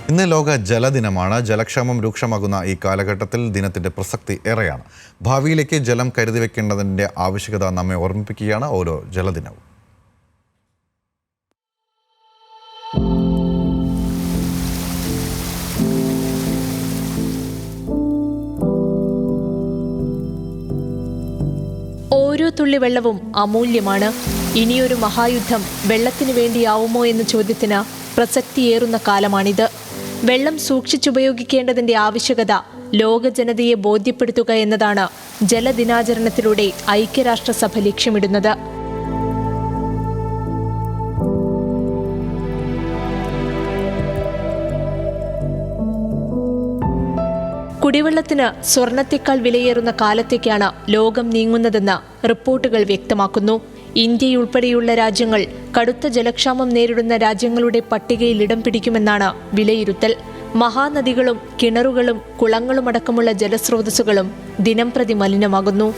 ഇന്ന് ലോക ജലദിനമാണ്. ജലക്ഷാമം രൂക്ഷമാകുന്ന ഈ കാലഘട്ടത്തിൽ ദിനത്തിന്റെ പ്രസക്തി ഏറെയാണ്. ഭാവിയിലേക്ക് ജലം കരുതി വെക്കേണ്ടതിന്റെ ആവശ്യകത നമ്മെ ഓർമ്മിപ്പിക്കുകയാണ് ഓരോ ജലദിനവും. ഓരോ തുള്ളി വെള്ളവും അമൂല്യമാണ്. ഇനിയൊരു മഹായുദ്ധം വെള്ളത്തിനു വേണ്ടിയാവുമോ എന്ന ചോദ്യത്തിന് പ്രസക്തിയേറുന്ന കാലമാണിത്. വെള്ളം സൂക്ഷിച്ചുപയോഗിക്കേണ്ടതിന്റെ ആവശ്യകത ലോക ജനതയെ ബോധ്യപ്പെടുത്തുക എന്നതാണ് ജലദിനാചരണത്തിലൂടെ ഐക്യരാഷ്ട്രസഭ ലക്ഷ്യമിടുന്നത്. കുടിവെള്ളത്തിന് സ്വർണത്തേക്കാൾ വിലയേറുന്ന കാലത്തേക്കാണ് ലോകം നീങ്ങുന്നതെന്ന് റിപ്പോർട്ടുകൾ വ്യക്തമാക്കുന്നു. ഇന്ത്യയുൾപ്പെടെയുള്ള രാജ്യങ്ങൾ കടുത്ത ജലക്ഷാമം നേരിടുന്ന രാജ്യങ്ങളുടെ പട്ടികയിൽ ഇടം പിടിക്കുമെന്നാണ് വിലയിരുത്തൽ. മഹാനദികളും കിണറുകളും കുളങ്ങളുമടക്കമുള്ള ജലസ്രോതസ്സുകളും ദിനംപ്രതി മലിനമാകുന്നു.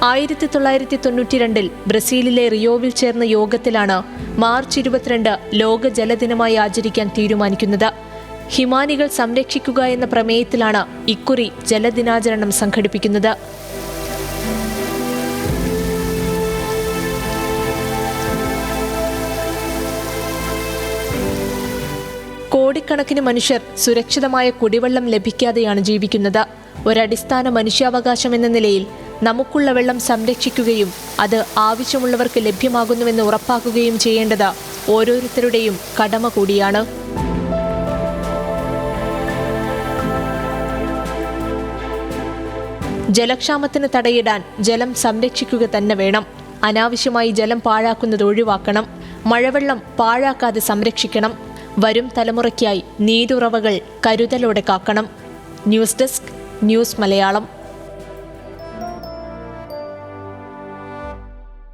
ആയിരത്തി 1992 ബ്രസീലിലെ റിയോവിൽ ചേർന്ന യോഗത്തിലാണ് മാർച്ച് 22 ലോക ജലദിനമായി ആചരിക്കാൻ തീരുമാനിക്കുന്നത്. ഹിമാനികൾ സംരക്ഷിക്കുക എന്ന പ്രമേയത്തിലാണ് ഇക്കുറി ജലദിനാചരണം സംഘടിപ്പിക്കുന്നത്. കോടിക്കണക്കിന് മനുഷ്യർ സുരക്ഷിതമായ കുടിവെള്ളം ലഭിക്കാതെയാണ് ജീവിക്കുന്നത്. ഒരടിസ്ഥാന മനുഷ്യാവകാശം എന്ന നിലയിൽ നമുക്കുള്ള വെള്ളം സംരക്ഷിക്കുകയും അത് ആവശ്യമുള്ളവർക്ക് ലഭ്യമാകുന്നുവെന്ന് ഉറപ്പാക്കുകയും ചെയ്യേണ്ടത് ഓരോരുത്തരുടെയും കടമ കൂടിയാണ്. ജലക്ഷാമത്തിന് തടയിടാൻ ജലം സംരക്ഷിക്കുക തന്നെ വേണം. അനാവശ്യമായി ജലം പാഴാക്കുന്നത് ഒഴിവാക്കണം. മഴവെള്ളം പാഴാക്കാതെ സംരക്ഷിക്കണം. വരും തലമുറയ്ക്കായി നീരുറവകൾ കരുതലോടെ കാക്കണം. News desk, news Malayalam.